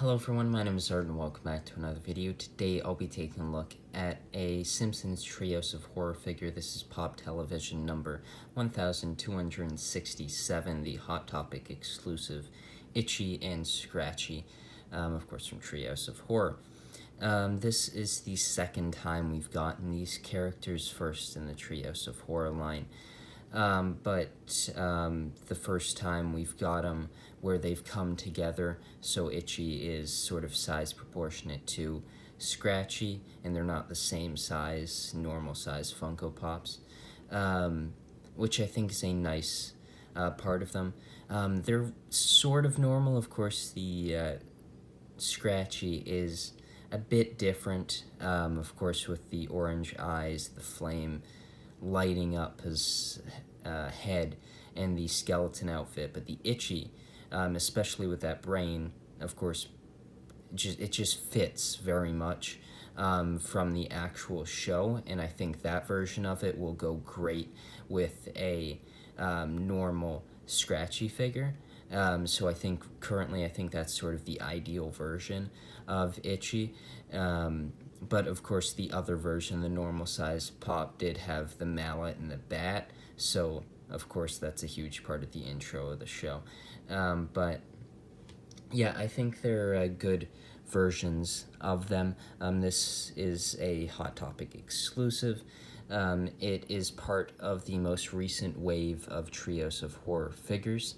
Hello everyone, my name is Art and welcome back to another video. Today I'll be taking a look at a Simpsons Treehouse of Horror figure. This is Pop Television number 1267, the Hot Topic exclusive Itchy and Scratchy, of course from Treehouse of Horror. This is the second time we've gotten these characters, first in the Treehouse of Horror line. But the first time we've got them where they've come together, so Itchy is sort of size proportionate to Scratchy, and they're not the same size, normal size Funko Pops, which I think is a nice part of them. They're sort of normal, of course. The Scratchy is a bit different, of course, with the orange eyes, the flame lighting up his head, and the skeleton outfit. But the Itchy, especially with that brain, of course, it just fits very much from the actual show, and I think that version of it will go great with a normal Scratchy figure. So I think currently that's sort of the ideal version of Itchy. But of course the other version, the normal size Pop, did have the mallet and the bat, so of course that's a huge part of the intro of the show. But yeah, I think they're good versions of them. This is a Hot Topic exclusive. It is part of the most recent wave of Treehouse of Horror figures.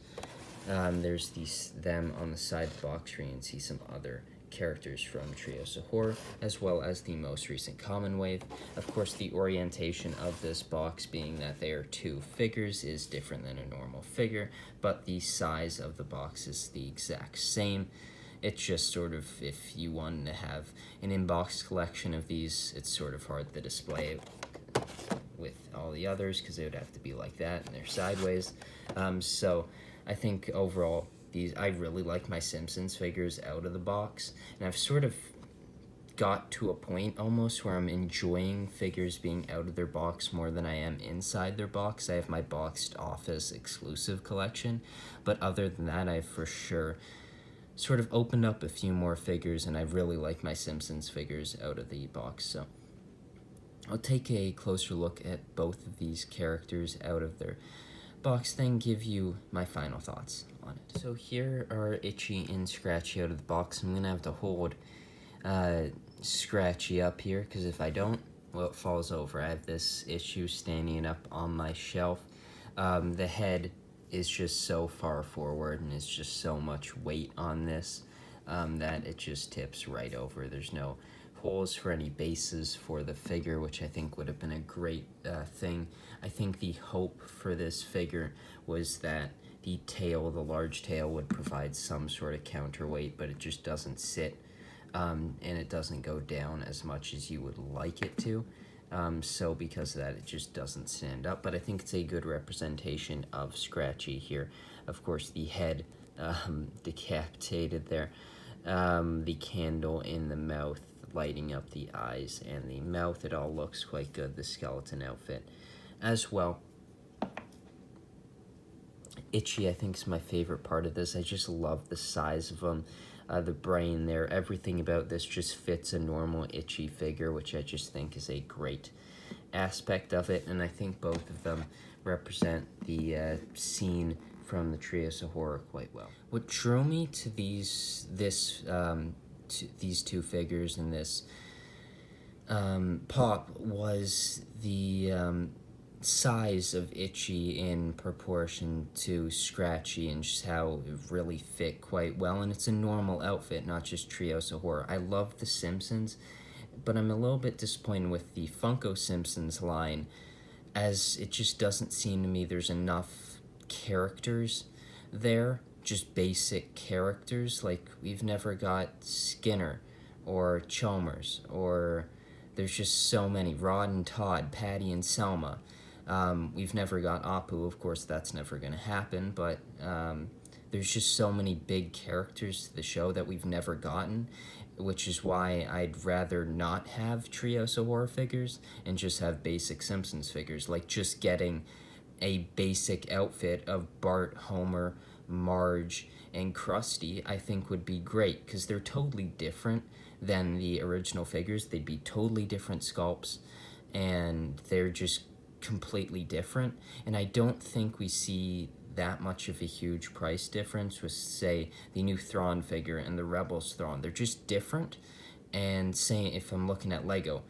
There's them on the side of the box where you can see some other characters from Treehouse of Horror, as well as the most recent common wave. Of course, the orientation of this box, being that they are two figures, is different than a normal figure, but the size of the box is the exact same. It's just sort of, if you wanted to have an in-box collection of these, it's sort of hard to display with all the others because they would have to be like that and they're sideways. So I think overall, I really like my Simpsons figures out of the box, and I've sort of got to a point almost where I'm enjoying figures being out of their box more than I am inside their box. I have my boxed office exclusive collection, but other than that, I've for sure sort of opened up a few more figures, and I really like my Simpsons figures out of the box. So I'll take a closer look at both of these characters out of their box, then give you my final thoughts on it. So here are Itchy and Scratchy out of the box. I'm going to have to hold Scratchy up here, because if I don't, well, it falls over. I have this issue standing up on my shelf. The head is just so far forward, and it's just so much weight on this that it just tips right over. There's no holes for any bases for the figure, which I think would have been a great thing. I think the hope for this figure was that the tail, the large tail, would provide some sort of counterweight, but it just doesn't sit, and it doesn't go down as much as you would like it to. So because of that, it just doesn't stand up, but I think it's a good representation of Scratchy here. Of course, the head decapitated there, the candle in the mouth, lighting up the eyes and the mouth. It all looks quite good, the skeleton outfit as well. Itchy, I think, is my favorite part of this. I just love the size of them, the brain there. Everything about this just fits a normal Itchy figure, which I just think is a great aspect of it, and I think both of them represent the scene from the Treehouse of Horror quite well. What drew me to these two figures in this Pop was the size of Itchy in proportion to Scratchy, and just how it really fit quite well. And it's a normal outfit, not just Treehouse of Horror. I love the Simpsons, but I'm a little bit disappointed with the Funko Simpsons line, as it just doesn't seem to me there's enough characters there, just basic characters. Like, we've never got Skinner or Chalmers, or there's just so many, Rod and Todd, Patty and Selma. We've never got Apu, of course that's never going to happen, but there's just so many big characters to the show that we've never gotten, which is why I'd rather not have Treehouse of Horror figures and just have basic Simpsons figures, like just getting a basic outfit of Bart, Homer, Marge, and Krusty, I think would be great because they're totally different than the original figures. They'd be totally different sculpts, and they're just completely different. And I don't think we see that much of a huge price difference with, say, the new Thrawn figure and the Rebels Thrawn. They're just different. And saying, if I'm looking at Lego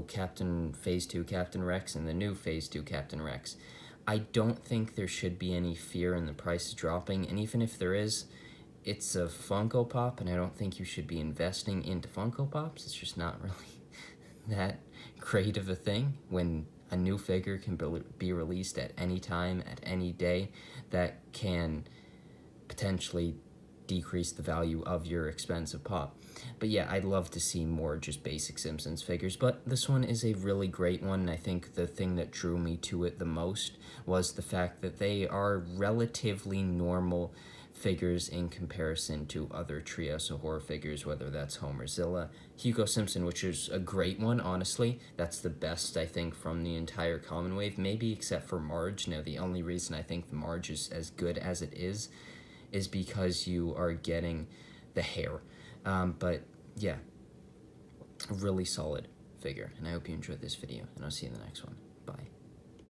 Captain Phase 2 Captain Rex and the new Phase 2 Captain Rex, I don't think there should be any fear in the price dropping. And even if there is, it's a Funko Pop, and I don't think you should be investing into Funko Pops. It's just not really that great of a thing when a new figure can be released at any time, at any day, that can potentially decrease the value of your expensive pop. But yeah, I'd love to see more just basic Simpsons figures, but this one is a really great one, and I think the thing that drew me to it the most was the fact that they are relatively normal figures in comparison to other Treehouse of Horror figures, whether that's Homerzilla, Hugo Simpson, which is a great one, honestly. That's the best, I think, from the entire Common Wave, maybe except for Marge. Now, the only reason I think the Marge is as good as it is because you are getting the hair. But yeah, a really solid figure, and I hope you enjoyed this video, and I'll see you in the next one. Bye.